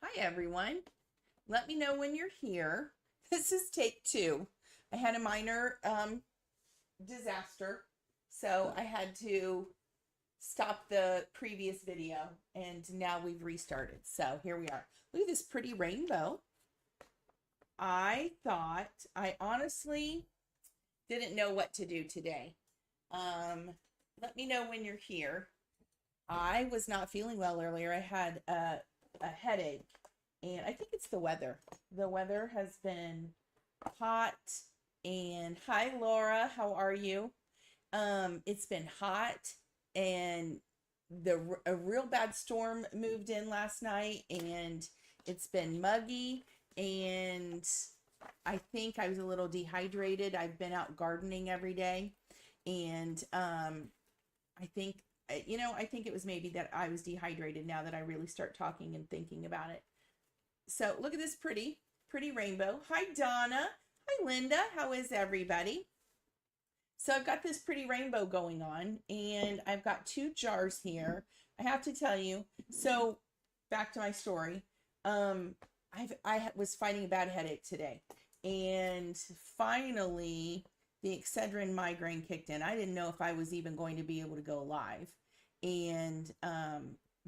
Hi everyone. Let me know when you're here. This is take two. I had a minor disaster, so I had to stop the previous video and now we've restarted. So here we are. Look at this pretty rainbow. I honestly didn't know what to do today. Let me know when you're here. I was not feeling well earlier. I had a headache, and I think it's the weather. The weather has been hot. And hi Laura, how are you? It's been hot, and a real bad storm moved in last night, and it's been muggy, and I think I was a little dehydrated. I've been out gardening every day, and I think I think it was maybe that I was dehydrated now that I really start talking and thinking about it. So look at this pretty rainbow. Hi Donna. Hi Linda. How is everybody? So I've got this pretty rainbow going on, and I've got two jars here. I have to tell you, so back to my story. I was fighting a bad headache today, and finally the Excedrin migraine kicked in. I didn't know if I was even going to be able to go live, and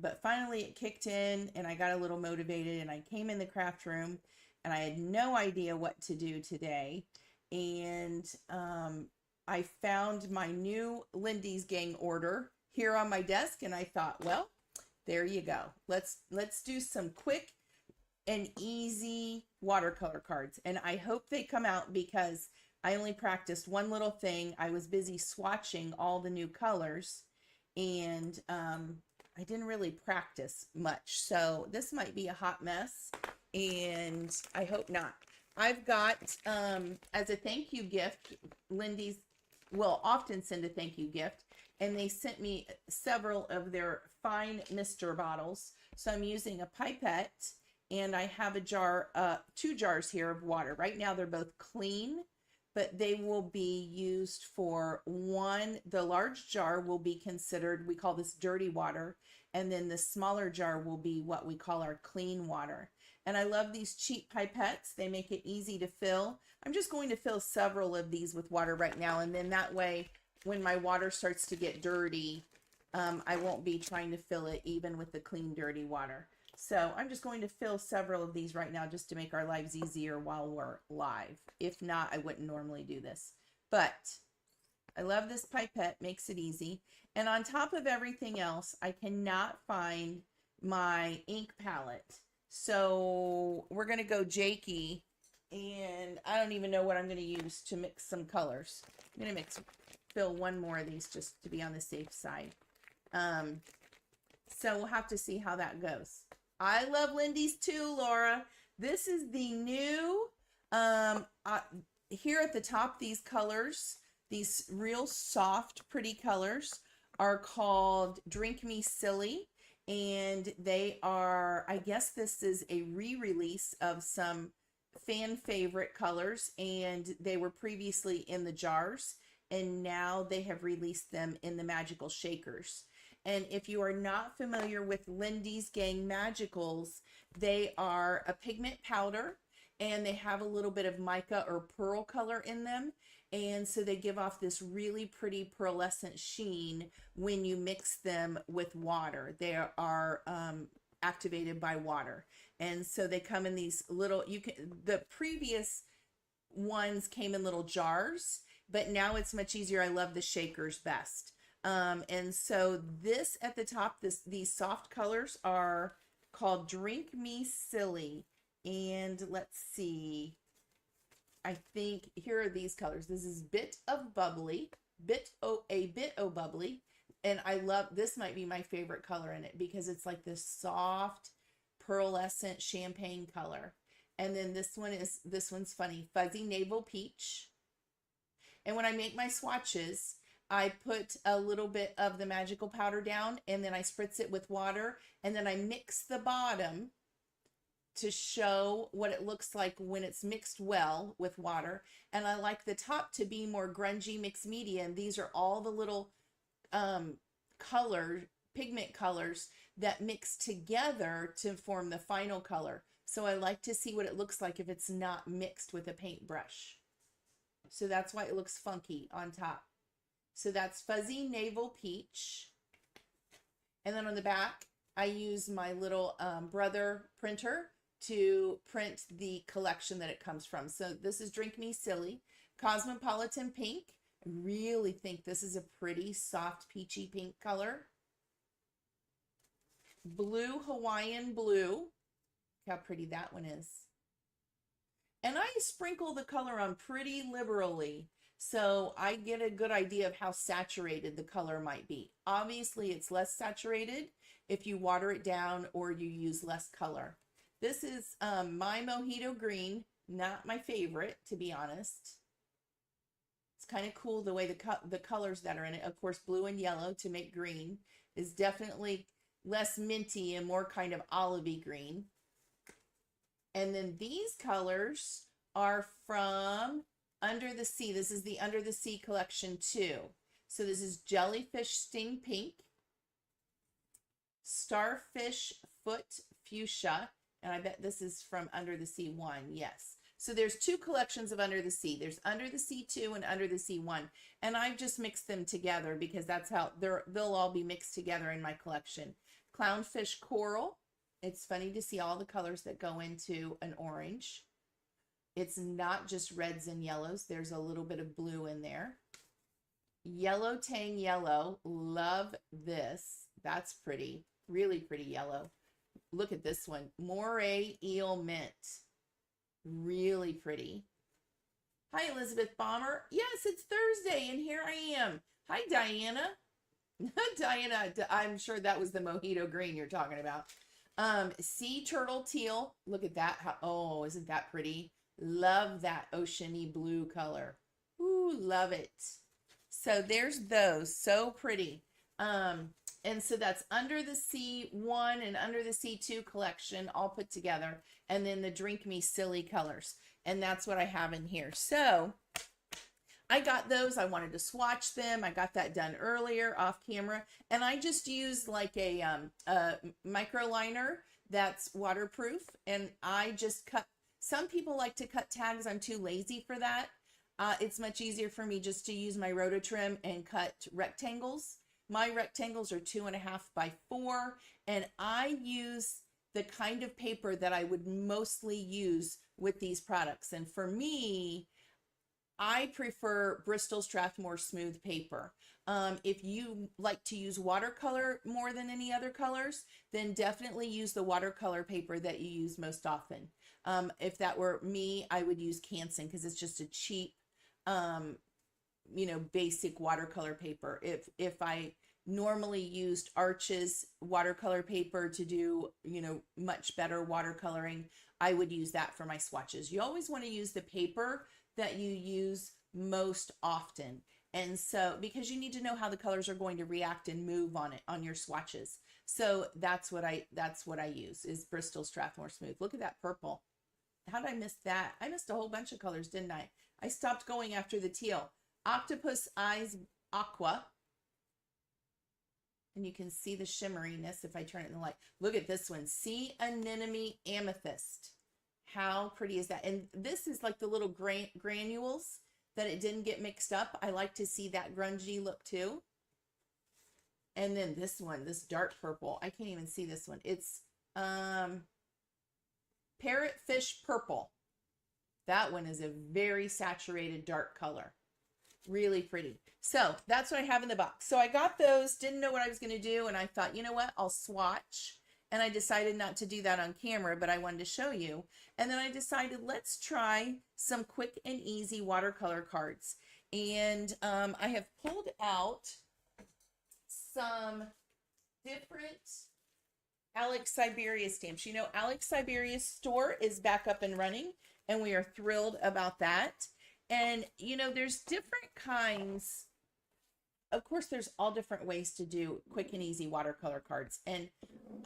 but finally it kicked in, and I got a little motivated, and I came in the craft room, and I had no idea what to do today, and I found my new Lindy's Gang order here on my desk, and I thought, well, there you go. Let's do some quick and easy watercolor cards, and I hope they come out because I only practiced one little thing. I was busy swatching all the new colors, and I didn't really practice much. So this might be a hot mess, and I hope not. I've got, as a thank you gift, Lindy's will often send a thank you gift, and they sent me several of their fine mister bottles. So I'm using a pipette, and I have a jar, two jars here of water. Right now they're both clean, but they will be used for one. The large jar will be considered, we call this dirty water, and then the smaller jar will be what we call our clean water. And I love these cheap pipettes. They make it easy to fill. I'm just going to fill several of these with water right now, and then that way when my water starts to get dirty, I won't be trying to fill it even with the clean dirty water. So I'm just going to fill several of these right now just to make our lives easier while we're live. If not, I wouldn't normally do this. But I love this pipette, makes it easy. And on top of everything else, I cannot find my ink palette. So we're going to go Jakey, and I don't even know what I'm going to use to mix some colors. I'm going to fill one more of these just to be on the safe side. So we'll have to see how that goes. I love Lindy's too, Laura. This is the new, here at the top, these colors, these real soft, pretty colors are called Drink Me Silly. And they are, I guess this is a re-release of some fan favorite colors, and they were previously in the jars, and now they have released them in the magical shakers. And if you are not familiar with Lindy's Gang Magicals, they are a pigment powder, and they have a little bit of mica or pearl color in them. And so they give off this really pretty pearlescent sheen when you mix them with water. They are activated by water. And so they come in these little, the previous ones came in little jars, but now it's much easier. I love the shakers best. And so this at the top, these soft colors are called Drink Me Silly. And let's see, I think here are these colors. This is Bit of Bubbly, a bit o bubbly. And I love, this might be my favorite color in it because it's like this soft pearlescent champagne color. And then this one's funny, Fuzzy Navel Peach. And when I make my swatches, I put a little bit of the magical powder down, and then I spritz it with water, and then I mix the bottom to show what it looks like when it's mixed well with water. And I like the top to be more grungy mixed media, and these are all the little pigment colors that mix together to form the final color. So I like to see what it looks like if it's not mixed with a paintbrush. So that's why it looks funky on top. So that's Fuzzy Navel Peach. And then on the back, I use my little Brother printer to print the collection that it comes from. So this is Drink Me Silly, Cosmopolitan Pink. I really think this is a pretty soft peachy pink color. Blue Hawaiian Blue. Look how pretty that one is. And I sprinkle the color on pretty liberally, so I get a good idea of how saturated the color might be. Obviously, it's less saturated if you water it down or you use less color. This is my Mojito Green, not my favorite, to be honest. It's kind of cool the way the colors that are in it. Of course, blue and yellow to make green is definitely less minty and more kind of olivey green. And then these colors are from Under the Sea. This is the Under the Sea collection 2. So this is Jellyfish Sting Pink, Starfish Foot Fuchsia, and I bet this is from Under the Sea 1. Yes. So there's 2 collections of Under the Sea. There's Under the Sea 2 and Under the Sea 1. And I've just mixed them together because that's how they'll all be mixed together in my collection. Clownfish Coral. It's funny to see all the colors that go into an orange. It's not just reds and yellows. There's a little bit of blue in there. Yellow Tang Yellow. Love this. That's pretty. Really pretty yellow. Look at this one. Moray Eel Mint. Really pretty. Hi, Elizabeth Bomber. Yes, it's Thursday, and here I am. Hi, Diana. Diana, I'm sure that was the Mojito Green you're talking about. Sea Turtle Teal. Look at that. Oh, isn't that pretty? Love that oceany blue color. Ooh, love it. So there's those. So pretty. And so that's Under the Sea 1 and Under the Sea 2 collection all put together. And then the Drink Me Silly colors. And that's what I have in here. So I got those. I wanted to swatch them. I got that done earlier off camera. And I just used like a micro liner that's waterproof. And I just cut. Some people like to cut tags. I'm too lazy for that. It's much easier for me just to use my rototrim and cut rectangles. My rectangles are 2.5 by 4. And I use the kind of paper that I would mostly use with these products. And for me, I prefer Bristol Strathmore smooth paper. If you like to use watercolor more than any other colors, then definitely use the watercolor paper that you use most often. If that were me, I would use Canson because it's just a cheap, basic watercolor paper. If I normally used Arches watercolor paper to do, much better watercoloring, I would use that for my swatches. You always want to use the paper that you use most often. And so, because you need to know how the colors are going to react and move on your swatches. So that's what I use is Bristol Strathmore Smooth. Look at that purple. How did I miss that? I missed a whole bunch of colors, didn't I? I stopped going after the teal. Octopus Eyes Aqua. And you can see the shimmeriness if I turn it in the light. Look at this one. Sea Anemone Amethyst. How pretty is that? And this is like the little granules that it didn't get mixed up. I like to see that grungy look too. And then this one, this dark purple. I can't even see this one. It's Parrotfish Purple. That one is a very saturated dark color. Really pretty. So that's what I have in the box. So I got those, didn't know what I was going to do. And I thought, you know what? I'll swatch. And I decided not to do that on camera, but I wanted to show you. And then I decided, let's try some quick and easy watercolor cards. And I have pulled out some different Alex Siberia stamps. Alex Siberia's store is back up and running, and we are thrilled about that. And, there's different kinds. Of course, there's all different ways to do quick and easy watercolor cards. And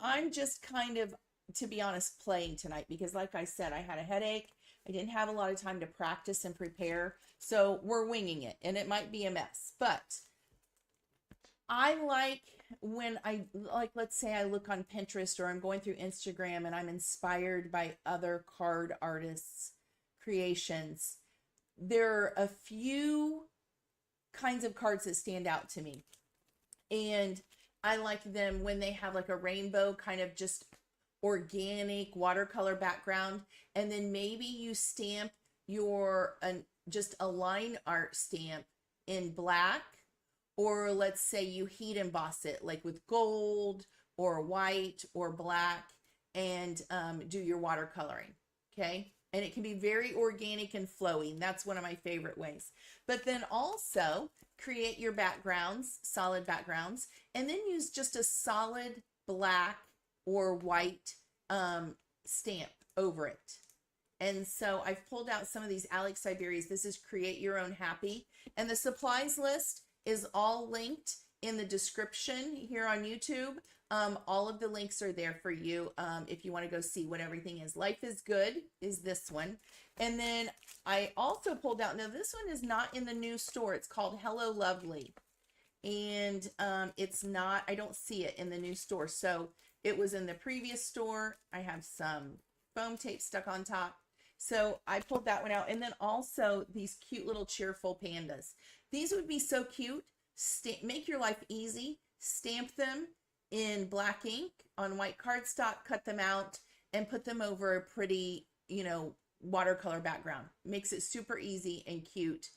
I'm just kind of, to be honest, playing tonight because like I said, I had a headache. I didn't have a lot of time to practice and prepare. So we're winging it and it might be a mess, but I like when I, like, let's say I look on Pinterest or I'm going through Instagram and I'm inspired by other card artists' creations, there are a few kinds of cards that stand out to me. And I like them when they have like a rainbow kind of just organic watercolor background. And then maybe you stamp your, just a line art stamp in black, or let's say you heat emboss it like with gold or white or black, and do your watercoloring. Okay. And it can be very organic and flowy. That's one of my favorite ways. But then also create your backgrounds, solid backgrounds, and then use just a solid black or white stamp over it. And so I've pulled out some of these Alex Siberias. This is Create Your Own Happy. And the supplies list is all linked in the description here on YouTube. All of the links are there for you if you want to go see what everything is. Life is Good is this one. And then I also pulled out, now this one is not in the new store. It's called Hello Lovely. And it's not, I don't see it in the new store. So it was in the previous store. I have some foam tape stuck on top. So I pulled that one out. And then also these cute little cheerful pandas. These would be so cute. Make your life easy. Stamp them in black ink on white cardstock, cut them out, and put them over a pretty, you know, watercolor background. Makes it super easy and cute.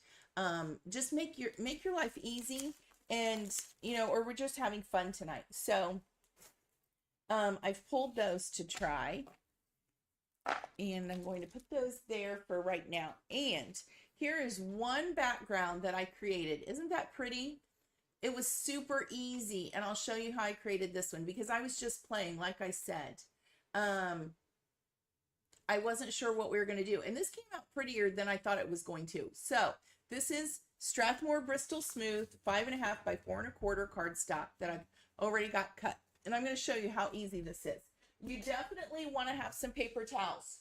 Just make your life easy, and, you know, or we're just having fun tonight. So I've pulled those to try, and I'm going to put those there for right now. And here is one background that I created. Isn't that pretty? It was super easy, and I'll show you how I created this one because I was just playing, like I said. I wasn't sure what we were going to do, and this came out prettier than I thought it was going to. So this is Strathmore Bristol Smooth 5.5 by 4.25 cardstock that I've already got cut, and I'm going to show you how easy this is. You definitely want to have some paper towels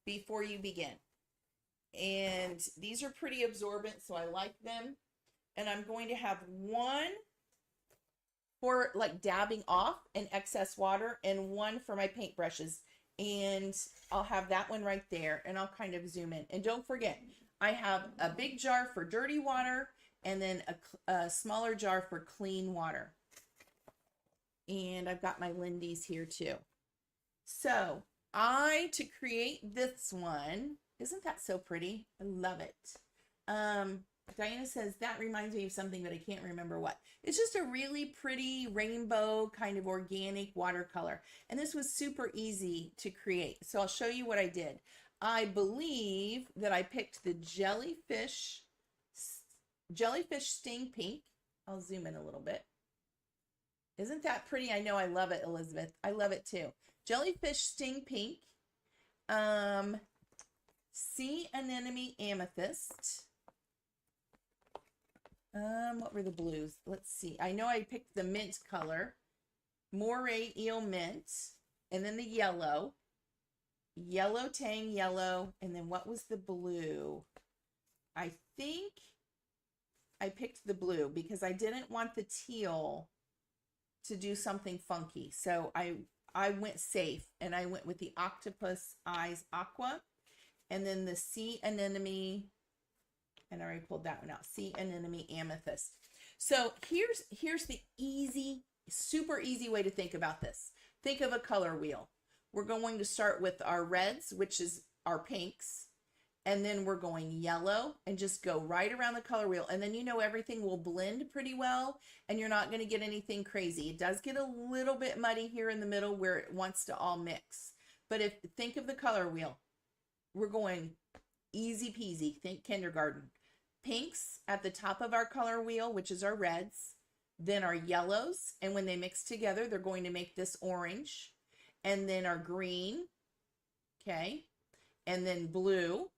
before you begin, and these are pretty absorbent, so I like them. And I'm going to have one for like dabbing off and excess water, and one for my paintbrushes. And I'll have that one right there, and I'll kind of zoom in. And don't forget, I have a big jar for dirty water and then a smaller jar for clean water. And I've got my Lindy's here too. So to create this one, isn't that so pretty? I love it. Diana says, that reminds me of something, but I can't remember what. It's just a really pretty rainbow kind of organic watercolor. And this was super easy to create. So I'll show you what I did. I believe that I picked the jellyfish sting pink. I'll zoom in a little bit. Isn't that pretty? I know, I love it, Elizabeth. I love it too. Jellyfish sting pink. Sea anemone amethyst. What were the blues? Let's see. I know I picked the mint color, moray eel mint, and then the yellow tang yellow, and then what was the blue? I think I picked the blue because I didn't want the teal to do something funky. So I went safe, and I went with the octopus eyes aqua, and then the sea anemone. And I already pulled that one out. Sea anemone amethyst. So here's the easy, super easy way to think about this. Think of a color wheel. We're going to start with our reds, which is our pinks. And then we're going yellow, and just go right around the color wheel. And then, you know, everything will blend pretty well, and you're not going to get anything crazy. It does get a little bit muddy here in the middle where it wants to all mix. But think of the color wheel. We're going easy peasy. Think kindergarten. Pinks at the top of our color wheel, which is our reds, then our yellows, and when they mix together, they're going to make this orange, and then our green, okay, and then blue,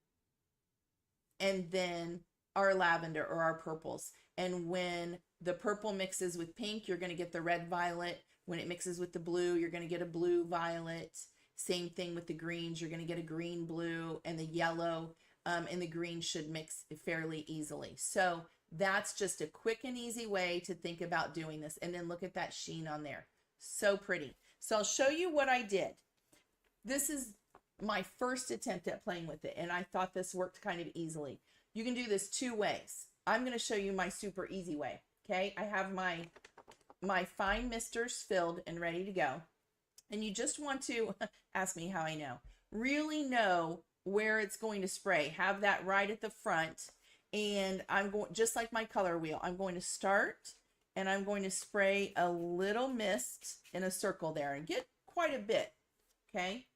and then our lavender or our purples. And when the purple mixes with pink, you're going to get the red violet. When it mixes with the blue, you're going to get a blue violet. Same thing with the greens, you're going to get a green blue, and the yellow and the green should mix fairly easily. So That's just a quick and easy way to think about doing this. And then look at that sheen on there. So pretty. So I'll show you what I did. This is my first attempt at playing with it, and I thought this worked kind of easily. You can do this two ways. I'm going to show you my super easy way. Okay, I have my fine misters filled and ready to go. And you just want to, ask me how I know, really know where it's going to spray. Have that right at the front. And I'm going, just like my color wheel, I'm going to start and I'm going to spray a little mist in a circle there and get quite a bit. Okay,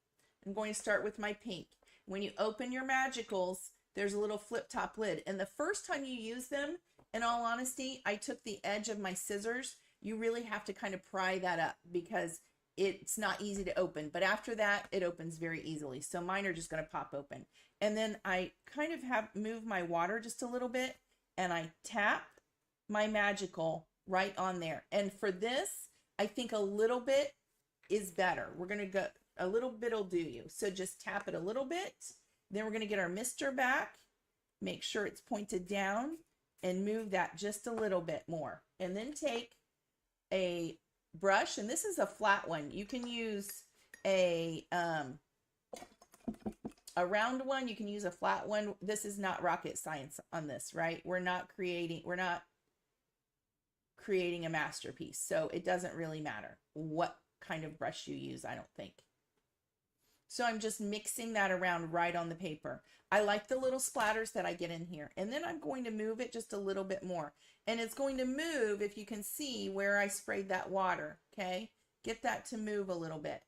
I'm going to start with my pink. When you open your magicals, there's a little flip top lid. And the first time you use them, in all honesty, I took the edge of my scissors. You really have to kind of pry that up because it's not easy to open. But after that, it opens very easily. So mine are just going to pop open. And then I kind of have moved my water just a little bit and I tap my magical right on there. And for this, I think a little bit is better. We're going to go, a little bit will do you. So just tap it a little bit. Then we're going to get our mister back. Make sure it's pointed down and move that just a little bit more. And then take a brush, and this is a flat one. You can use a round one. You can use a flat one. This is not rocket science on this, right? We're not creating a masterpiece. So it doesn't really matter what kind of brush you use, I don't think. So I'm just mixing that around right on the paper. I like the little splatters that I get in here. And then I'm going to move it just a little bit more. And it's going to move, if you can see where I sprayed that water, okay? Get that to move a little bit.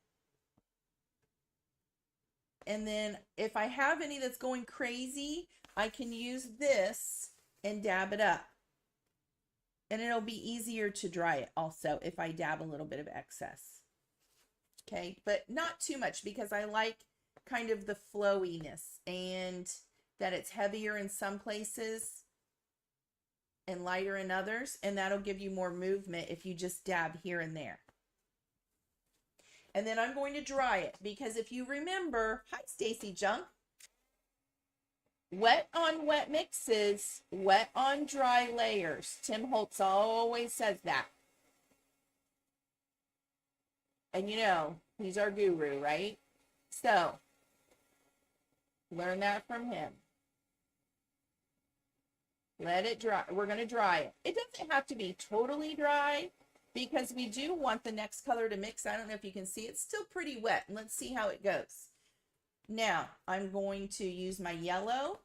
And then if I have any that's going crazy, I can use this and dab it up. And it'll be easier to dry it also if I dab a little bit of excess. Okay, but not too much because I like kind of the flowiness and that it's heavier in some places and lighter in others, and that'll give you more movement if you just dab here and there. And then I'm going to dry it because if you remember, hi Stacy Junk, wet on wet mixes, wet on dry layers. Tim Holtz always says that. And you know, he's our guru, right? So, learn that from him. Let it dry. We're going to dry it. It doesn't have to be totally dry because we do want the next color to mix. I don't know if you can see. It's still pretty wet. And let's see how it goes. Now, I'm going to use my yellow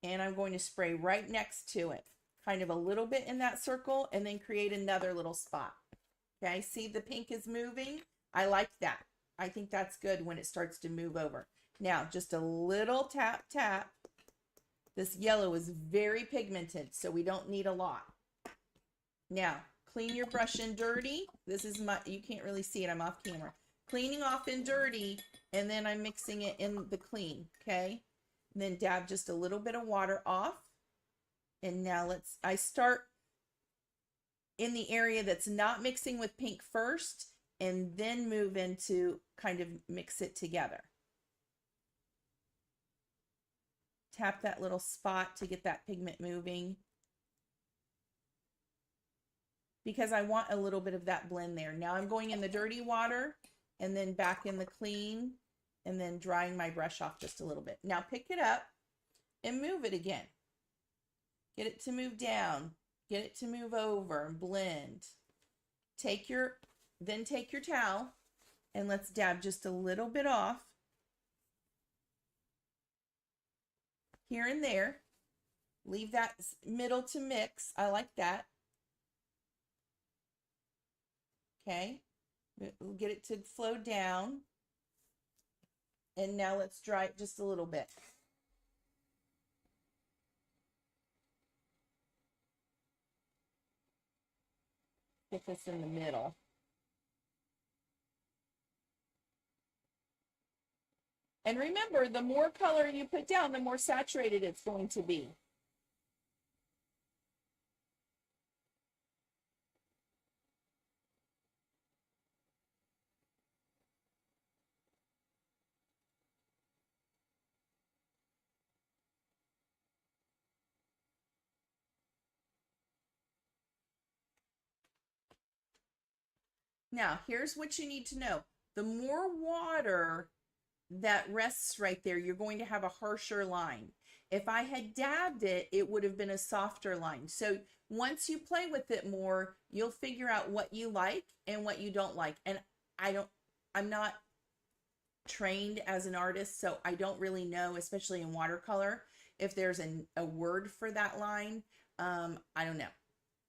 and I'm going to spray right next to it. Kind of a little bit in that circle and then create another little spot. Okay, see the pink is moving? I like that. I think that's good when it starts to move over. Now, just a little tap, tap. This yellow is very pigmented, so we don't need a lot. Now, clean your brush in dirty. This is my, you can't really see it, I'm off camera. Cleaning off in dirty, and then I'm mixing it in the clean, okay? And then dab just a little bit of water off. And now I start in the area that's not mixing with pink first, and then move into kind of mix it together. Tap that little spot to get that pigment moving. Because I want a little bit of that blend there. Now I'm going in the dirty water and then back in the clean and then drying my brush off just a little bit. Now pick it up and move it again. Get it to move down. Get it to move over and blend. Then take your towel and let's dab just a little bit off here and there. Leave that middle to mix. I like that. Okay, we'll get it to flow down. And now let's dry it just a little bit. Get this in the middle. And remember, the more color you put down, the more saturated it's going to be. Now, here's what you need to know. The more water that rests right there, you're going to have a harsher line. If I had dabbed it, it would have been a softer line. So once you play with it more, you'll figure out what you like and what you don't like. And I'm not trained as an artist, so I don't really know, especially in watercolor, if there's a word for that line. I don't know.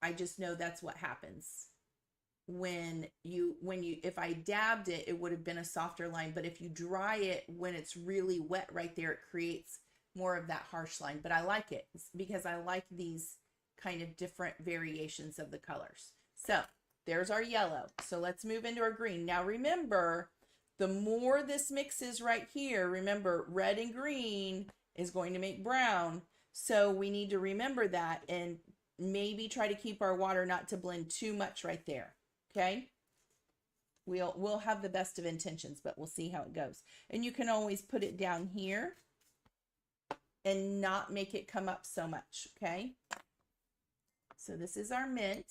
I just know that's what happens. If I dabbed it, it would have been a softer line, but if you dry it when it's really wet right there, it creates more of that harsh line. But I like it because I like these kind of different variations of the colors. So there's our yellow. So let's move into our green. Now remember, the more this mixes right here, remember red and green is going to make brown. So we need to remember that and maybe try to keep our water not to blend too much right there. Okay, we'll have the best of intentions, but we'll see how it goes. And you can always put it down here and not make it come up so much. Okay, so this is our mint.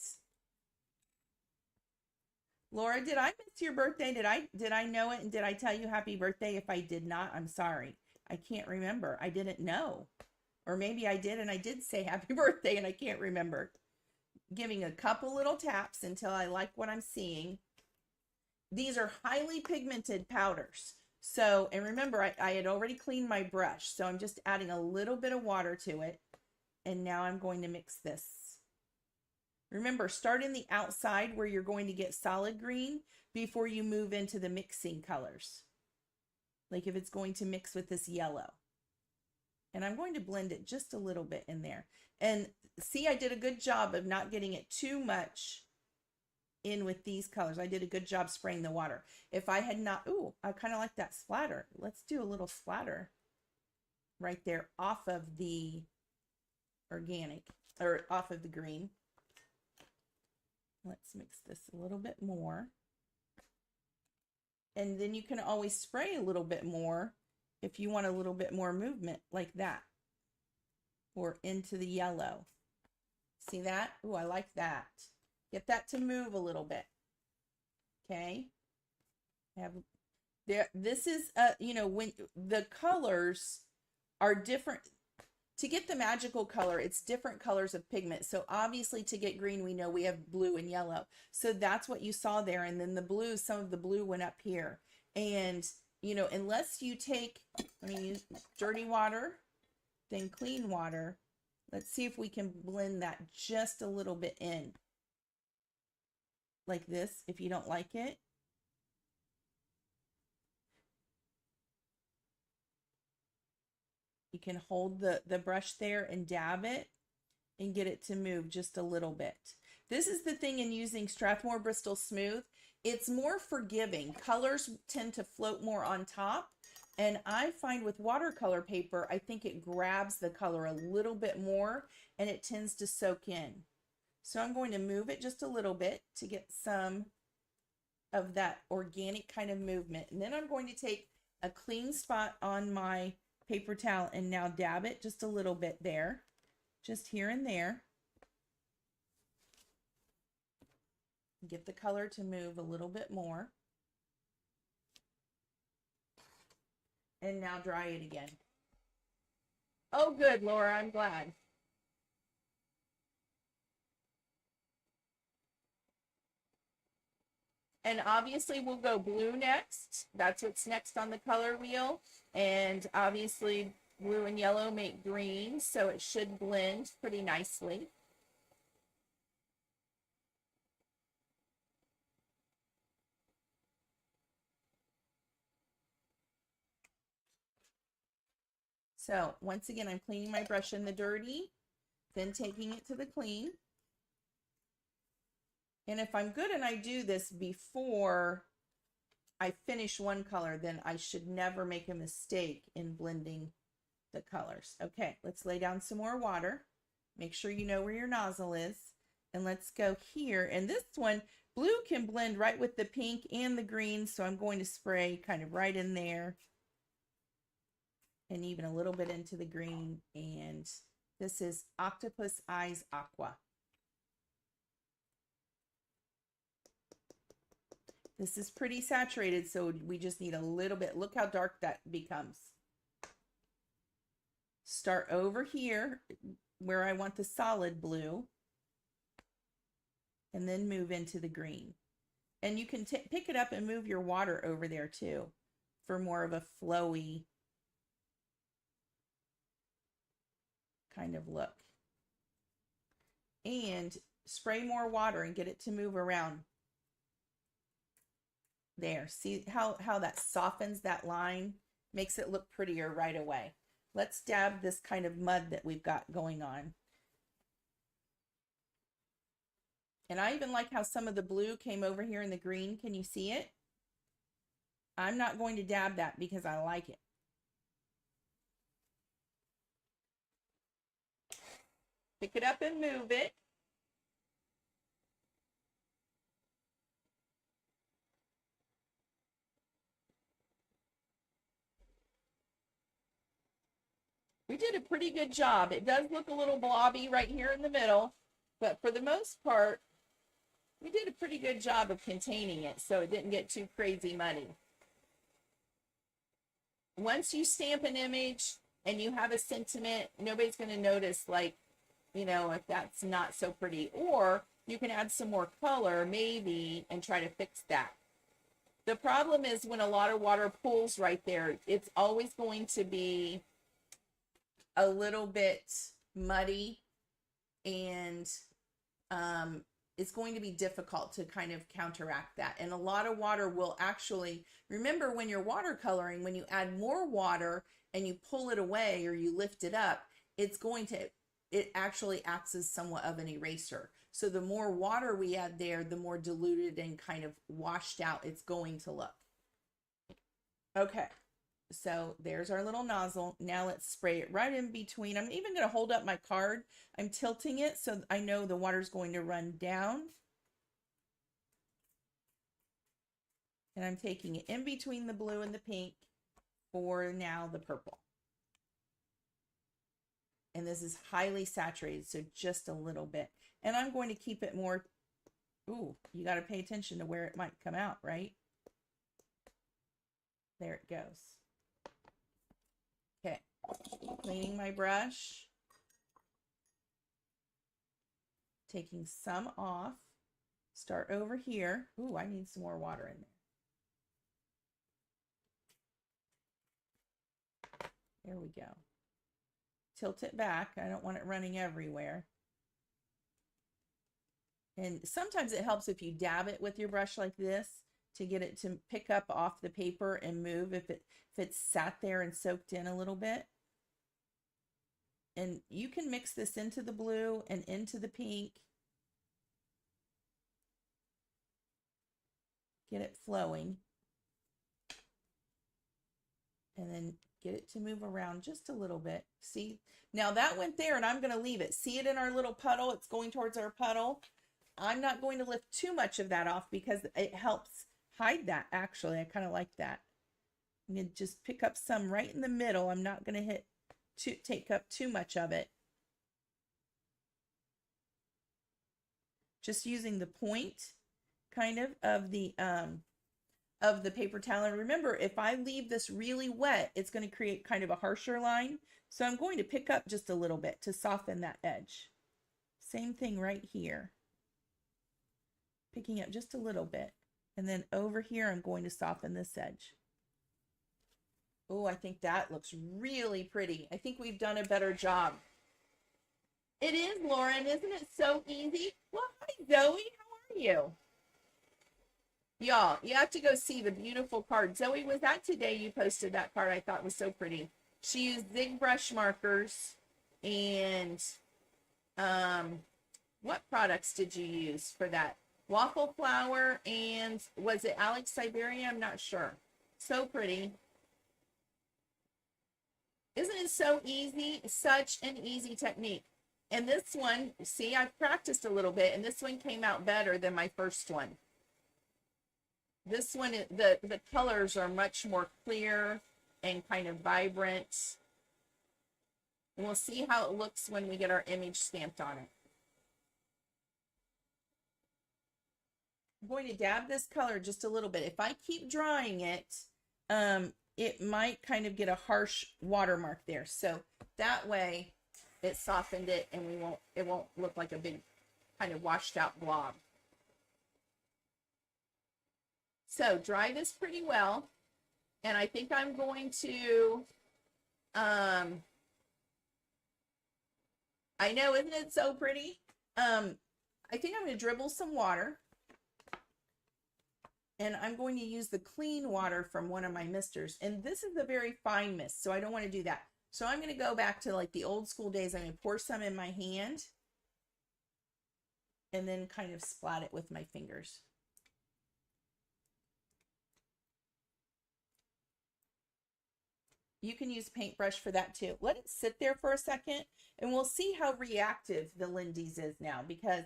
Laura, did I miss your birthday? Did I know it, and did I tell you happy birthday? If I did not, I'm sorry. I can't remember. I didn't know. Or maybe I did, and I did say happy birthday and I can't remember. Giving a couple little taps until I like what I'm seeing. These are highly pigmented powders. So, and remember, I had already cleaned my brush, so I'm just adding a little bit of water to it. And now I'm going to mix this. Remember, start in the outside where you're going to get solid green before you move into the mixing colors. Like if it's going to mix with this yellow. And I'm going to blend it just a little bit in there. And see, I did a good job of not getting it too much in with these colors. I did a good job spraying the water. If I had not, ooh, I kind of like that splatter. Let's do a little splatter right there off of the organic, or off of the green. Let's mix this a little bit more. And then you can always spray a little bit more if you want a little bit more movement like that. Or into the yellow. See that? Ooh, I like that. Get that to move a little bit. Okay. This is, you know, when the colors are different. To get the magical color, it's different colors of pigment. So obviously to get green, we know we have blue and yellow. So that's what you saw there. And then the blue, some of the blue went up here. And, you know, unless you take, let me use dirty water, then clean water. Let's see if we can blend that just a little bit in. Like this, if you don't like it. You can hold the brush there and dab it and get it to move just a little bit. This is the thing in using Strathmore Bristol Smooth. It's more forgiving. Colors tend to float more on top. And I find with watercolor paper, I think it grabs the color a little bit more and it tends to soak in. So I'm going to move it just a little bit to get some of that organic kind of movement. And then I'm going to take a clean spot on my paper towel and now dab it just a little bit there, just here and there. Get the color to move a little bit more. And now dry it again. Oh, good, Laura, I'm glad. And obviously we'll go blue next. That's what's next on the color wheel. And obviously blue and yellow make green, so it should blend pretty nicely. So once again, I'm cleaning my brush in the dirty, then taking it to the clean. And if I'm good and I do this before I finish one color, then I should never make a mistake in blending the colors. Okay, let's lay down some more water. Make sure you know where your nozzle is. And let's go here. And this one, blue can blend right with the pink and the green. So I'm going to spray kind of right in there. And even a little bit into the green. And this is Octopus Eyes Aqua. This is pretty saturated, so we just need a little bit. Look how dark that becomes. Start over here where I want the solid blue, and then move into the green. And you can pick it up and move your water over there too for more of a flowy kind of look. And spray more water and get it to move around. There, see how that softens that line, makes it look prettier right away. Let's dab this kind of mud that we've got going on. And I even like how some of the blue came over here in the green. Can you see it? I'm not going to dab that because I like it. Pick it up and move it. We did a pretty good job. It does look a little blobby right here in the middle, but for the most part, we did a pretty good job of containing it so it didn't get too crazy muddy. Once you stamp an image and you have a sentiment, nobody's going to notice, like, you know, if that's not so pretty. Or you can add some more color maybe and try to fix that. The problem is when a lot of water pools right there, it's always going to be a little bit muddy, and it's going to be difficult to kind of counteract that. And a lot of water will actually, remember when you're watercoloring, when you add more water and you pull it away or you lift it up, it actually acts as somewhat of an eraser. So the more water we add there, the more diluted and kind of washed out it's going to look. Okay. So there's our little nozzle. Now let's spray it right in between. I'm even going to hold up my card. I'm tilting it so I know the water's going to run down. And I'm taking it in between the blue and the pink for now the purple. And this is highly saturated, so just a little bit. And I'm going to keep it more, ooh, you got to pay attention to where it might come out, right? There it goes. Okay, cleaning my brush, taking some off, start over here. Ooh, I need some more water in there. There we go. Tilt it back. I don't want it running everywhere. And sometimes it helps if you dab it with your brush like this to get it to pick up off the paper and move if it's sat there and soaked in a little bit. And you can mix this into the blue and into the pink. Get it flowing. And then get it to move around just a little bit. See, now that went there and I'm going to leave it. See it in our little puddle? It's going towards our puddle. I'm not going to lift too much of that off because it helps hide that. Actually, I kind of like that. I'm going to just pick up some right in the middle. I'm not going to take up too much of it. Just using the point kind of the paper towel. And remember, if I leave this really wet, it's going to create kind of a harsher line. So I'm going to pick up just a little bit to soften that edge. Same thing right here. Picking up just a little bit. And then over here, I'm going to soften this edge. Oh, I think that looks really pretty. I think we've done a better job. It is, Lauren. Isn't it so easy? Well, hi, Zoe. How are you? Y'all, you have to go see the beautiful card. Zoe, was that today you posted that card? I thought was so pretty. She used Zig brush markers. And what products did you use for that? Waffle flour, and was it Alex Siberia? I'm not sure. So pretty. Isn't it so easy? Such an easy technique. And this one, see, I've practiced a little bit, and this one came out better than my first one. This one, the colors are much more clear and kind of vibrant. And we'll see how it looks when we get our image stamped on it. I'm going to dab this color just a little bit. If I keep drying it, it might kind of get a harsh watermark there. So that way it softened it and it won't look like a big kind of washed out blob. So dry this pretty well. And I think I'm going to, I know, isn't it so pretty? I think I'm going to dribble some water. And I'm going to use the clean water from one of my misters. And this is a very fine mist, so I don't want to do that. So I'm going to go back to like the old school days. I'm going to pour some in my hand and then kind of splat it with my fingers. You can use a paintbrush for that too. Let it sit there for a second and we'll see how reactive the Lindy's is now, because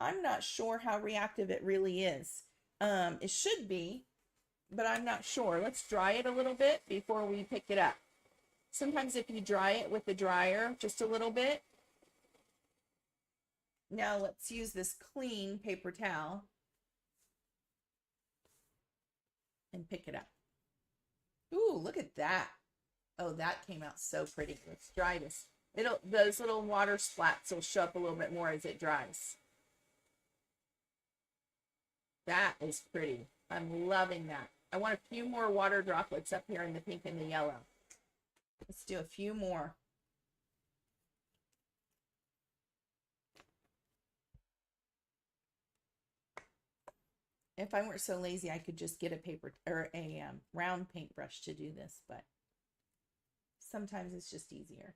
I'm not sure how reactive it really is. It should be, but I'm not sure. Let's dry it a little bit before we pick it up. Sometimes if you dry it with the dryer just a little bit. Now let's use this clean paper towel and pick it up. Ooh, look at that. Oh, that came out so pretty. Let's dry this. Those little water splats will show up a little bit more as it dries. That is pretty. I'm loving that. I want a few more water droplets up here in the pink and the yellow. Let's do a few more. If I weren't so lazy, I could just get a paper or a round paintbrush to do this, but sometimes it's just easier.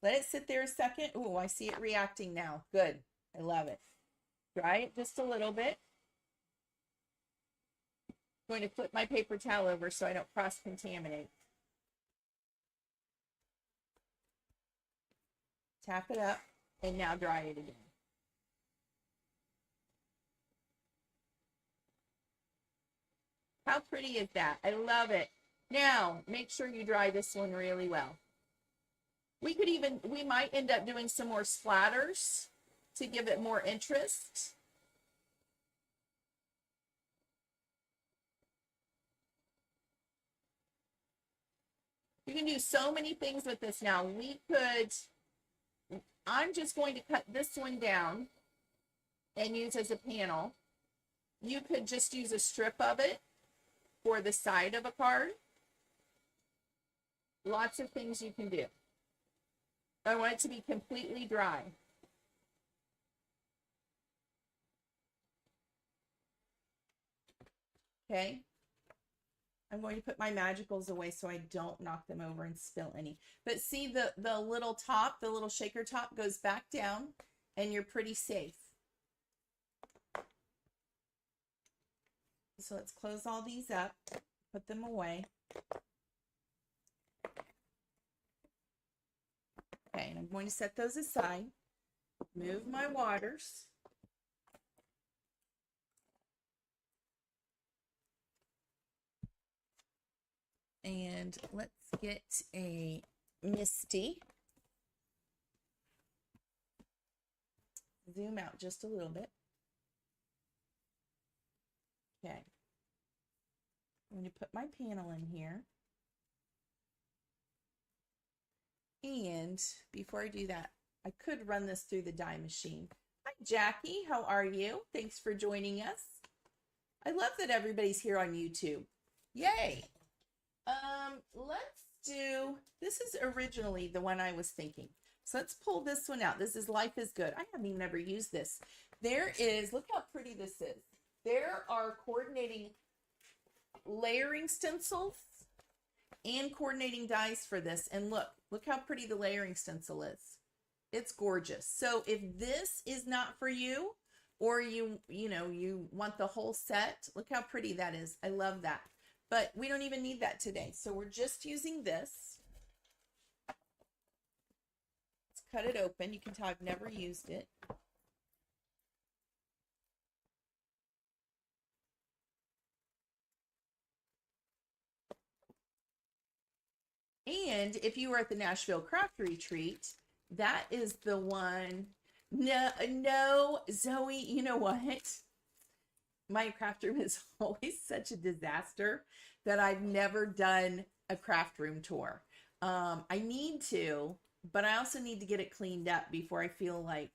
Let it sit there a second. Oh, I see it reacting now. Good. I love it. Dry it just a little bit. I'm going to flip my paper towel over so I don't cross-contaminate. Tap it up and now dry it again. How pretty is that? I love it. Now, make sure you dry this one really well. We might end up doing some more splatters to give it more interest. You can do so many things with this now. I'm just going to cut this one down and use as a panel. You could just use a strip of it for the side of a card. Lots of things you can do. I want it to be completely dry. Okay. I'm going to put my magicals away so I don't knock them over and spill any. But see the little top, the little shaker top goes back down and you're pretty safe. So let's close all these up, put them away. Okay, and I'm going to set those aside, move my waters. And let's get a Misty. Zoom out just a little bit. Okay. I'm going to put my panel in here. And before I do that, I could run this through the die machine. Hi, Jackie. How are you? Thanks for joining us. I love that everybody's here on YouTube. Yay. Let's do, this is originally the one I was thinking. So let's pull this one out. This is Life is Good. I haven't even ever used this. There is, look how pretty this is. There are coordinating layering stencils and coordinating dies for this. And look how pretty the layering stencil is. It's gorgeous. So if this is not for you, or you want the whole set, look how pretty that is. I love that. But we don't even need that today. So we're just using this. Let's cut it open. You can tell I've never used it. And if you were at the Nashville Craft Retreat, that is the one No, no, Zoe, you know what? My craft room is always such a disaster that I've never done a craft room tour. I need to, but I also need to get it cleaned up before I feel like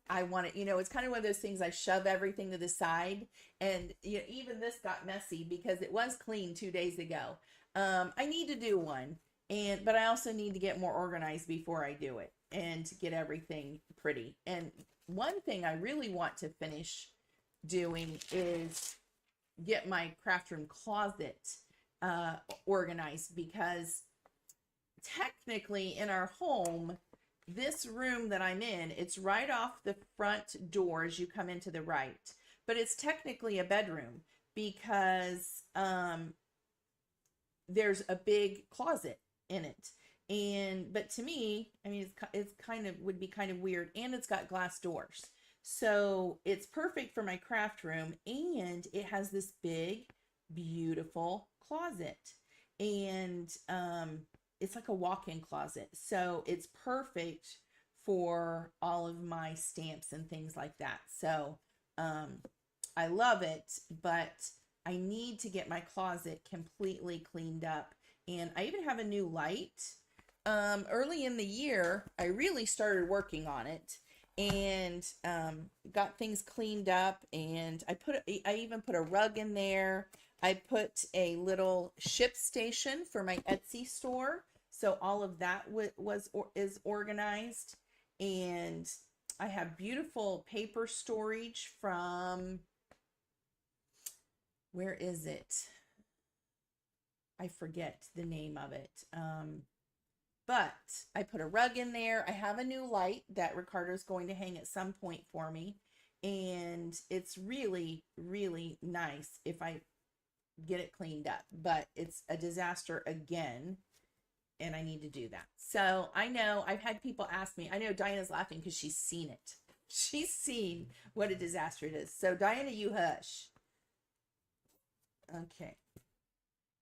I want it. It's kind of one of those things I shove everything to the side, and even this got messy because it was clean 2 days ago. I need to do one, but I also need to get more organized before I do it and to get everything pretty. And one thing I really want to finish doing is get my craft room closet organized, because technically in our home, this room that I'm in, it's right off the front door as you come into the right, but it's technically a bedroom because there's a big closet in it. But to me, I mean, it's kind of would be kind of weird, and it's got glass doors. So it's perfect for my craft room, and it has this big, beautiful closet. And it's like a walk-in closet. So it's perfect for all of my stamps and things like that. So I love it, but I need to get my closet completely cleaned up. And I even have a new light. Early in the year, I really started working on it and got things cleaned up, and I even put a rug in there. I put a little ship station for my Etsy store, so all of that is organized. And I have beautiful paper storage from, where is it? I forget the name of it. But I put a rug in there. I have a new light that Ricardo's going to hang at some point for me. And it's really, really nice if I get it cleaned up. But it's a disaster again, and I need to do that. So I know I've had people ask me. I know Diana's laughing because she's seen it. She's seen what a disaster it is. So Diana, you hush. Okay.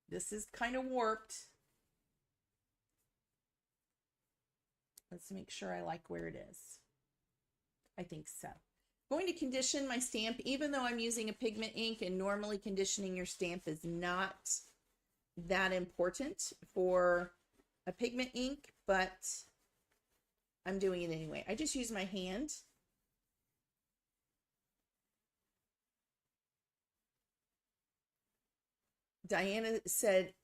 This is kind of warped. Let's make sure I like where it is. I think so. Going to condition my stamp, even though I'm using a pigment ink, and normally conditioning your stamp is not that important for a pigment ink, but I'm doing it anyway. I just use my hand. Diana said,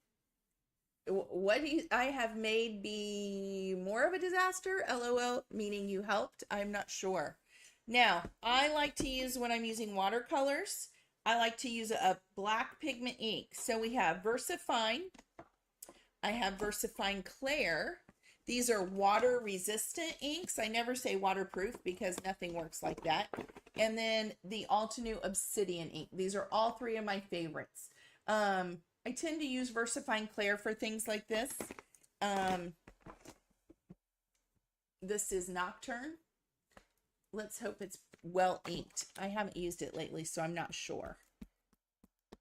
what I have made be more of a disaster? LOL, meaning you helped. I'm not sure. Now, I like to use, when I'm using watercolors, I like to use a black pigment ink. So we have VersaFine. I have VersaFine Clair. These are water resistant inks. I never say waterproof because nothing works like that. And then the Altenew Obsidian ink. These are all three of my favorites. I tend to use VersaFine Clair for things like this. This is Nocturne. Let's hope it's well inked. I haven't used it lately, so I'm not sure.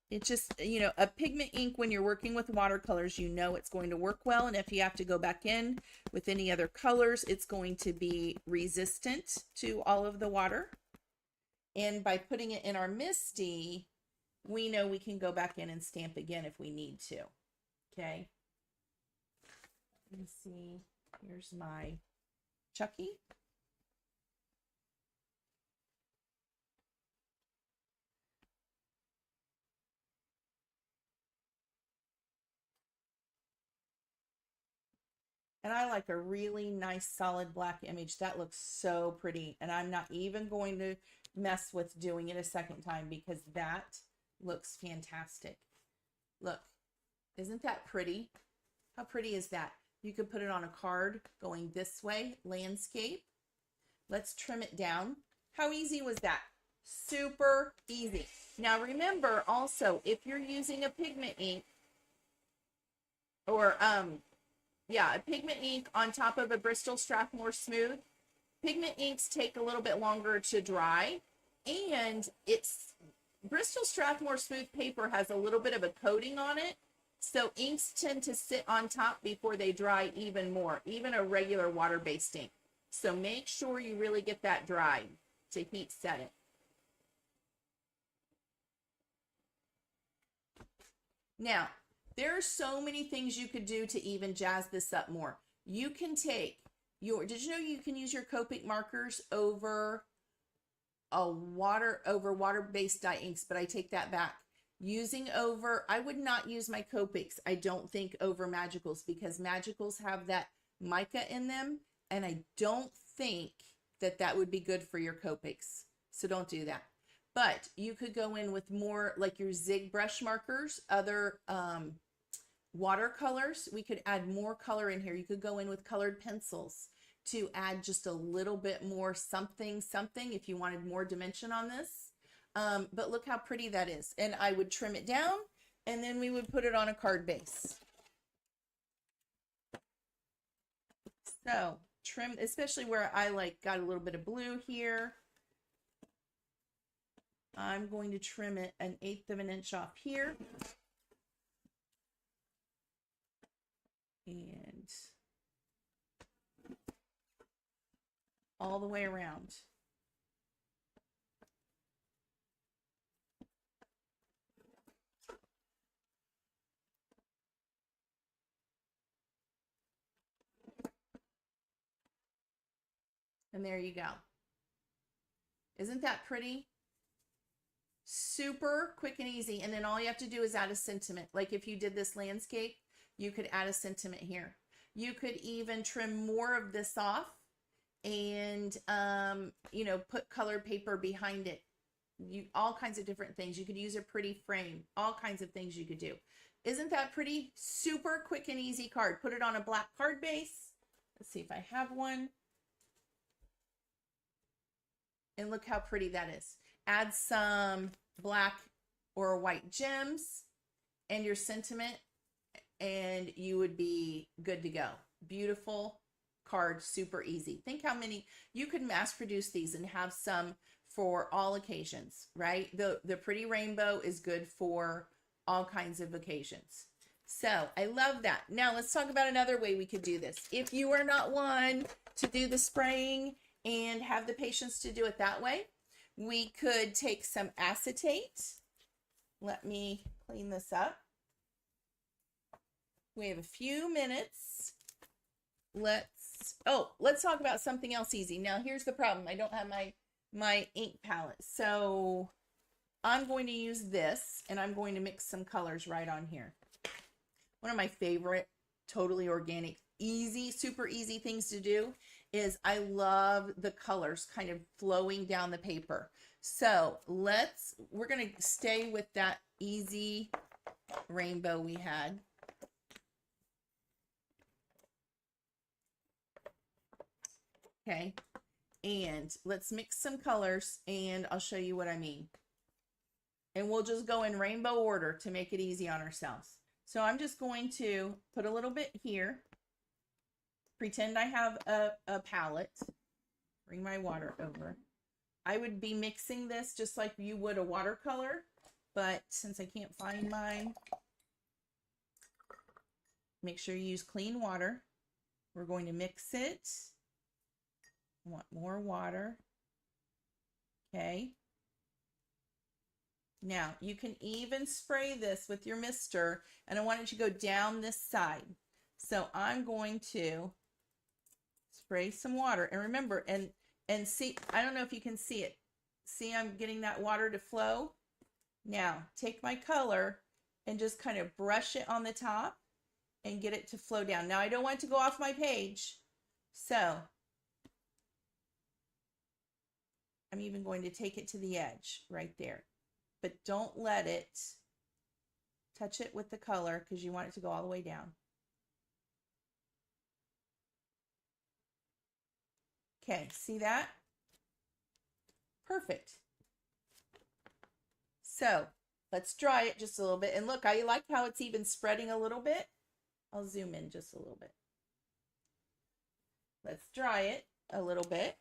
It just, a pigment ink, when you're working with watercolors, it's going to work well. And if you have to go back in with any other colors, it's going to be resistant to all of the water. And by putting it in our Misty, we know we can go back in and stamp again if we need to. Okay. Let me see. Here's my Chucky. And I like a really nice solid black image. That looks so pretty. And I'm not even going to mess with doing it a second time because that looks fantastic. Look, isn't that pretty? How pretty is that? You could put it on a card going this way, landscape. Let's trim it down. How easy was that? Super easy. Now remember also, if you're using a pigment ink or a pigment ink on top of a Bristol Strathmore Smooth, pigment inks take a little bit longer to dry, and Bristol Strathmore Smooth paper has a little bit of a coating on it, so inks tend to sit on top before they dry even more, even a regular water-based ink. So make sure you really get that dry to heat set it. Now, there are so many things you could do to even jazz this up more. You can take your, did you know you can use your Copic markers over water-based dye inks, but I take that back. I would not use my Copics, I don't think, over Magicals, because Magicals have that mica in them, and I don't think that would be good for your Copics. So don't do that. But you could go in with more like your Zig brush markers, other watercolors. We could add more color in here. You could go in with colored pencils to add just a little bit more something if you wanted more dimension on this. But look how pretty that is. And I would trim it down, and then we would put it on a card base. So trim, especially where I like got a little bit of blue here. I'm going to trim it 1/8 of an inch off here. And all the way around. And there you go. Isn't that pretty? Super quick and easy. And then all you have to do is add a sentiment. Like if you did this landscape, you could add a sentiment here. You could even trim more of this off and, you know, put colored paper behind it. All kinds of different things. You could use a pretty frame, all kinds of things you could do. Isn't that pretty? Super quick and easy card. Put it on a black card base. Let's see if I have one. And look how pretty that is. Add some black or white gems and your sentiment, and you would be good to go. Beautiful card, super easy. Think how many you could mass produce these and have some for all occasions, right? The pretty rainbow is good for all kinds of occasions. So I love that. Now let's talk about another way we could do this. If you are not one to do the spraying and have the patience to do it that way, we could take some acetate. Let me clean this up. We have a few minutes. Let's talk about something else easy. Now here's the problem. I don't have my ink palette. So I'm going to use this, and I'm going to mix some colors right on here. One of my favorite, totally organic, easy, super easy things to do is I love the colors kind of flowing down the paper. So we're going to stay with that easy rainbow we had. Okay. And let's mix some colors and I'll show you what I mean. And we'll just go in rainbow order to make it easy on ourselves. So I'm just going to put a little bit here. Pretend I have a palette. Bring my water over. I would be mixing this just like you would a watercolor, but since I can't find mine, make sure you use clean water. We're going to mix it. I want more water. Okay. Now you can even spray this with your mister, and I want it to go down this side. So I'm going to spray some water, and remember, and see, I don't know if you can see it. See, I'm getting that water to flow. Now take my color and just kind of brush it on the top and get it to flow down. Now I don't want it to go off my page, so I'm even going to take it to the edge right there, but don't let it touch it with the color because you want it to go all the way down. Okay, see that? Perfect. So let's dry it just a little bit. And look, I like how it's even spreading a little bit. I'll zoom in just a little bit. Let's dry it a little bit.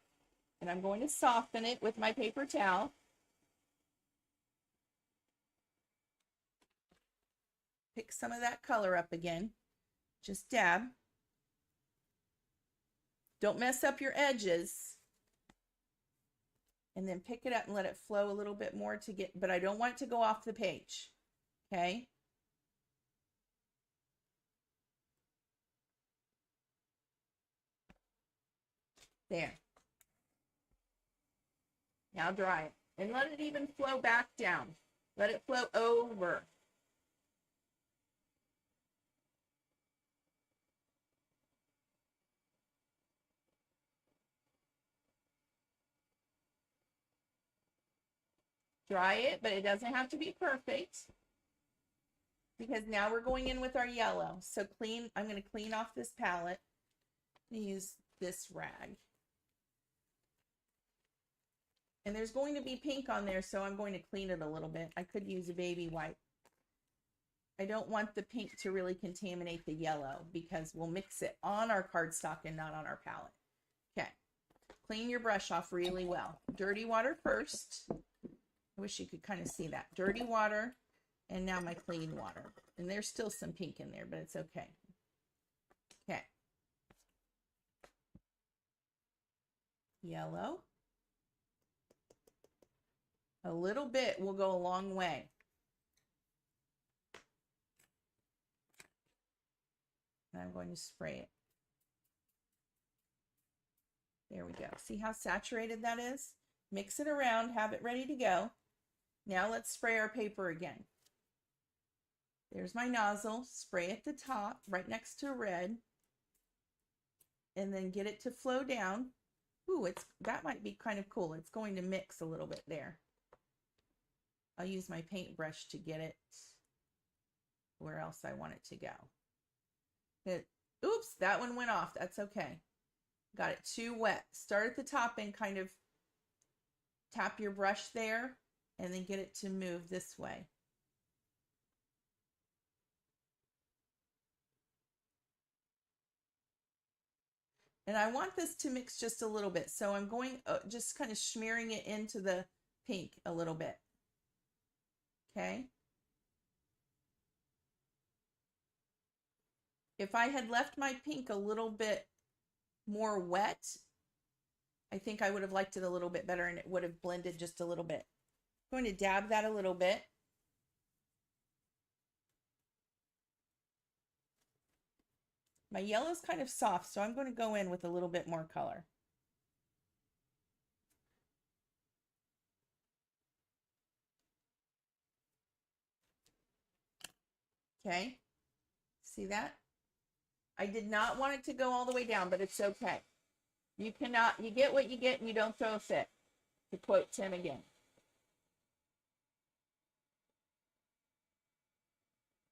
And I'm going to soften it with my paper towel. Pick some of that color up again. Just dab. Don't mess up your edges. And then pick it up and let it flow a little bit more to get, but I don't want it to go off the page. Okay. There. Now dry it and let it even flow back down. Let it flow over. Dry it, but it doesn't have to be perfect because now we're going in with our yellow. So clean, I'm going to clean off this palette and use this rag. And there's going to be pink on there, so I'm going to clean it a little bit. I could use a baby wipe. I don't want the pink to really contaminate the yellow because we'll mix it on our cardstock and not on our palette. Okay, clean your brush off really well. Dirty water first. I wish you could kind of see that. Dirty water, and now my clean water. And there's still some pink in there, but it's okay. Okay. Yellow. A little bit will go a long way. And I'm going to spray it. There we go. See how saturated that is? Mix it around, have it ready to go. Now let's spray our paper again. There's my nozzle. Spray at the top, right next to red. And then get it to flow down. Ooh, that might be kind of cool. It's going to mix a little bit there. I'll use my paintbrush to get it where else I want it to go. Oops, that one went off. That's okay. Got it too wet. Start at the top and kind of tap your brush there and then get it to move this way. And I want this to mix just a little bit. So I'm going just kind of smearing it into the pink a little bit. Okay. If I had left my pink a little bit more wet, I think I would have liked it a little bit better and it would have blended just a little bit. I'm going to dab that a little bit. My yellow's kind of soft, so I'm going to go in with a little bit more color. Okay, see that? I did not want it to go all the way down, but it's okay. You get what you get and you don't throw a fit, to quote Tim again.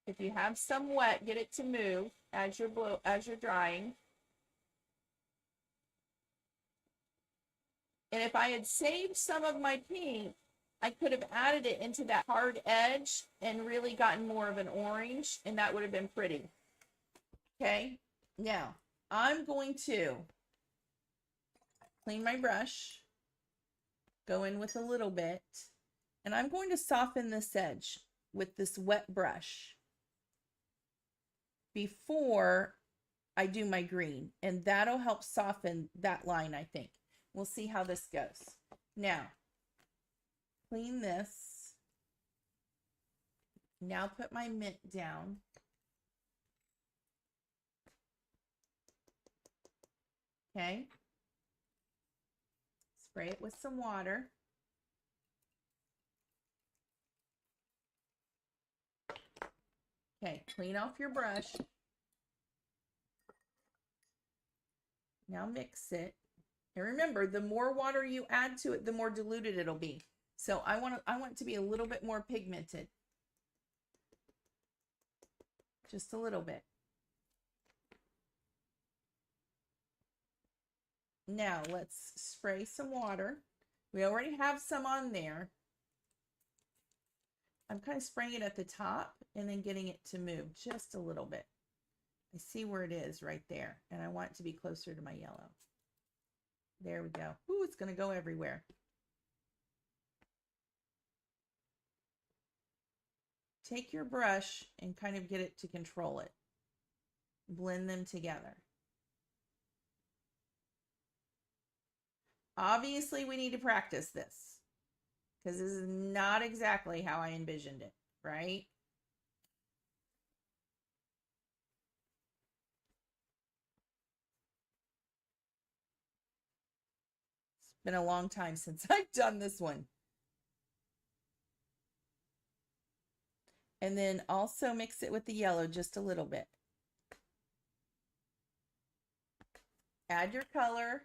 If you have some wet, get it to move as you're drying. And if I had saved some of my pink, I could have added it into that hard edge and really gotten more of an orange, and that would have been pretty. Okay, now I'm going to clean my brush, go in with a little bit, and I'm going to soften this edge with this wet brush before I do my green, and that'll help soften that line, I think. We'll see how this goes. Now, clean this. Now put my mint down. Okay. Spray it with some water. Okay, clean off your brush. Now mix it. And remember, the more water you add to it, the more diluted it'll be. So I want it to be a little bit more pigmented. Just a little bit. Now let's spray some water. We already have some on there. I'm kind of spraying it at the top and then getting it to move just a little bit. I see where it is right there, and I want it to be closer to my yellow. There we go. Ooh, it's going to go everywhere. Take your brush and kind of get it to control it. Blend them together. Obviously, we need to practice this because this is not exactly how I envisioned it, right? It's been a long time since I've done this one. And then also mix it with the yellow just a little bit. Add your color.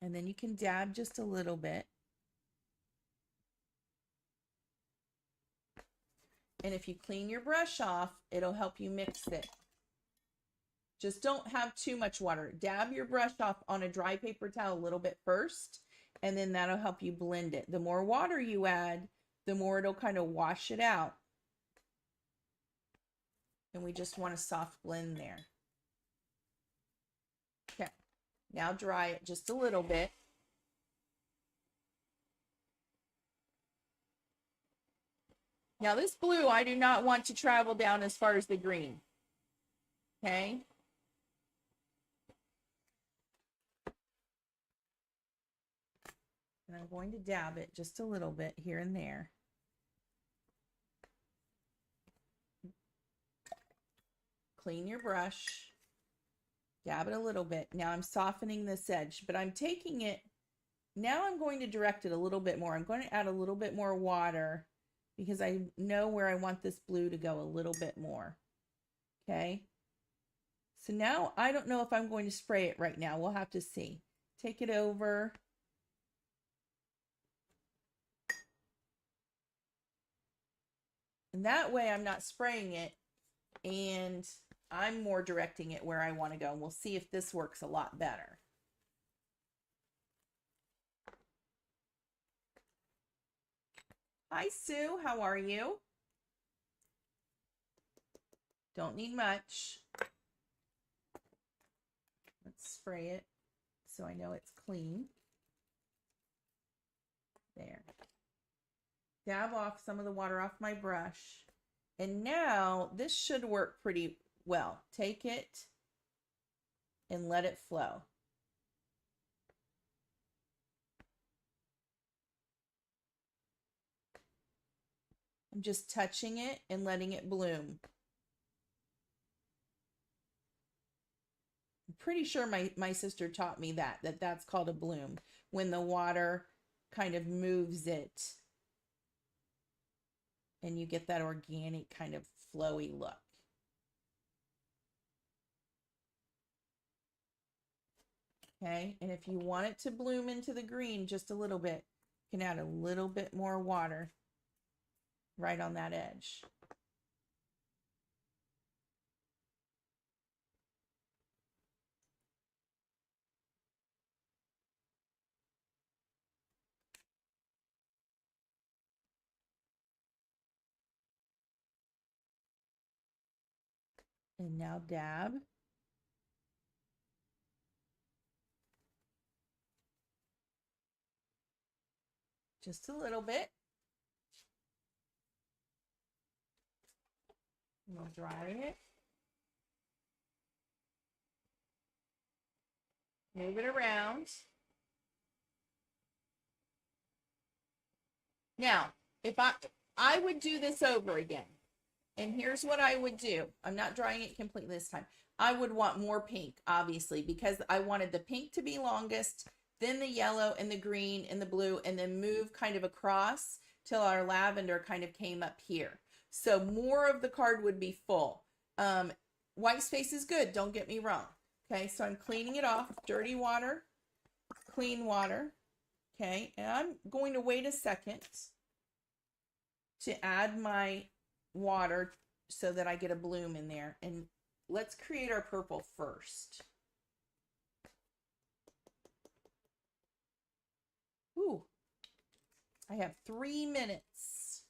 And then you can dab just a little bit. And if you clean your brush off, it'll help you mix it. Just don't have too much water. Dab your brush off on a dry paper towel a little bit first, and then that'll help you blend it. The more water you add, the more it'll kind of wash it out. And we just want a soft blend there. Okay, now dry it just a little bit. Now this blue, I do not want to travel down as far as the green. Okay. And I'm going to dab it just a little bit here and there. Clean your brush. Dab it a little bit. Now I'm softening this edge, but I'm taking it, now I'm going to direct it a little bit more. I'm going to add a little bit more water because I know where I want this blue to go a little bit more. Okay. So now I don't know if I'm going to spray it right now. We'll have to see. Take it over. And that way I'm not spraying it and I'm more directing it where I want to go. And we'll see if this works a lot better. Hi, Sue. How are you? Don't need much. Let's spray it so I know it's clean. There. Dab off some of the water off my brush. And now this should work pretty well. Take it and let it flow. I'm just touching it and letting it bloom. I'm pretty sure my sister taught me that's called a bloom, when the water kind of moves it and you get that organic kind of flowy look. Okay, and if you want it to bloom into the green just a little bit, you can add a little bit more water right on that edge. And now dab. Just a little bit. And we'll dry it. Move it around. Now, if I would do this over again. And here's what I would do. I'm not drying it completely this time. I would want more pink, obviously, because I wanted the pink to be longest, then the yellow and the green and the blue, and then move kind of across till our lavender kind of came up here. So more of the card would be full. White space is good, don't get me wrong. Okay, so I'm cleaning it off. Dirty water, clean water. Okay, and I'm going to wait a second to add my water so that I get a bloom in there. And let's create our purple first. Ooh, I have 3 minutes.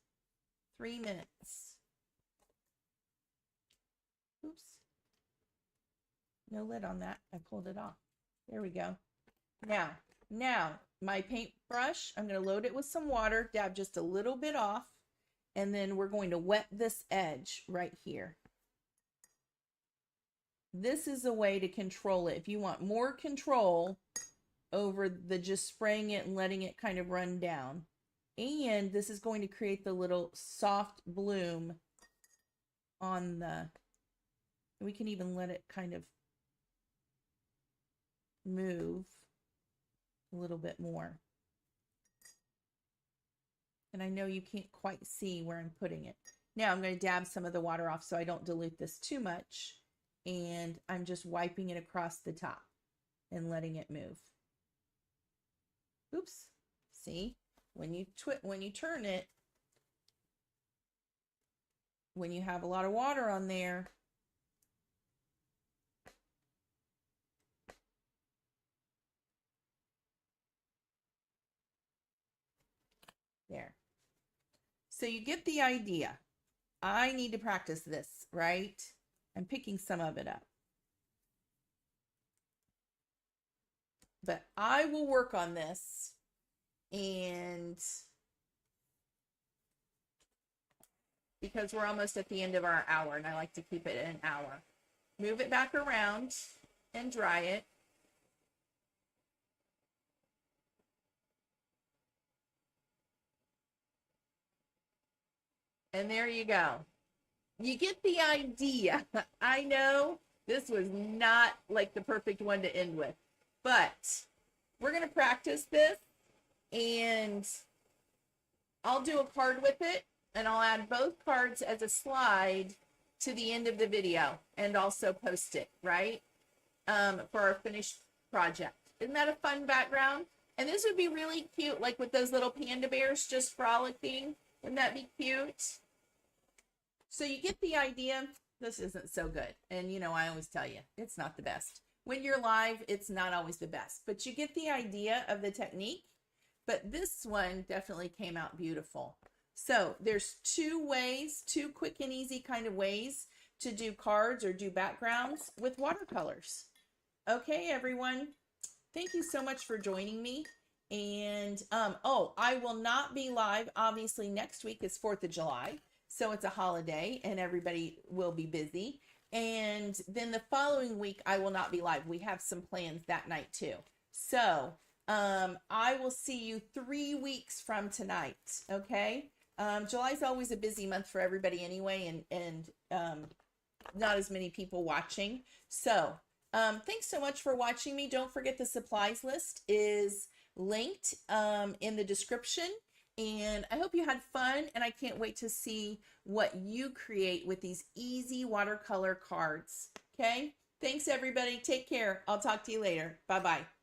3 minutes. Oops. No lid on that. I pulled it off. There we go. Now, my paintbrush, I'm going to load it with some water, dab just a little bit off, and then we're going to wet this edge right here. this is a way to control it. If you want more control over the just spraying it and letting it kind of run down. And this is going to create the little soft bloom on the, we can even let it kind of move a little bit more. And I know you can't quite see where I'm putting it. Now I'm going to dab some of the water off so I don't dilute this too much. And I'm just wiping it across the top and letting it move. Oops. See, when you turn it, when you have a lot of water on there, there. So you get the idea. I need to practice this, right? I'm picking some of it up. But I will work on this, and because we're almost at the end of our hour and I like to keep it an hour. Move it back around and dry it. And there you go. You get the idea. I know this was not like the perfect one to end with, but we're going to practice this, and I'll do a card with it, and I'll add both cards as a slide to the end of the video and also post it, right? For our finished project. Isn't that a fun background? And this would be really cute, like with those little panda bears just frolicking. Wouldn't that be cute? So you get the idea. This isn't so good. And you know, I always tell you, it's not the best. When you're live, it's not always the best, but you get the idea of the technique. But this one definitely came out beautiful. So there's two ways, two quick and easy kind of ways to do cards or do backgrounds with watercolors. Okay, everyone. Thank you so much for joining me. And, oh, I will not be live. Obviously, next week is 4th of July. So it's a holiday and everybody will be busy. And then the following week, I will not be live. We have some plans that night too. So I will see you 3 weeks from tonight. Okay. July is always a busy month for everybody anyway, and not as many people watching. So thanks so much for watching me. Don't forget the supplies list is linked in the description. And I hope you had fun, and I can't wait to see what you create with these easy watercolor cards. Okay? Thanks, everybody. Take care. I'll talk to you later. Bye-bye.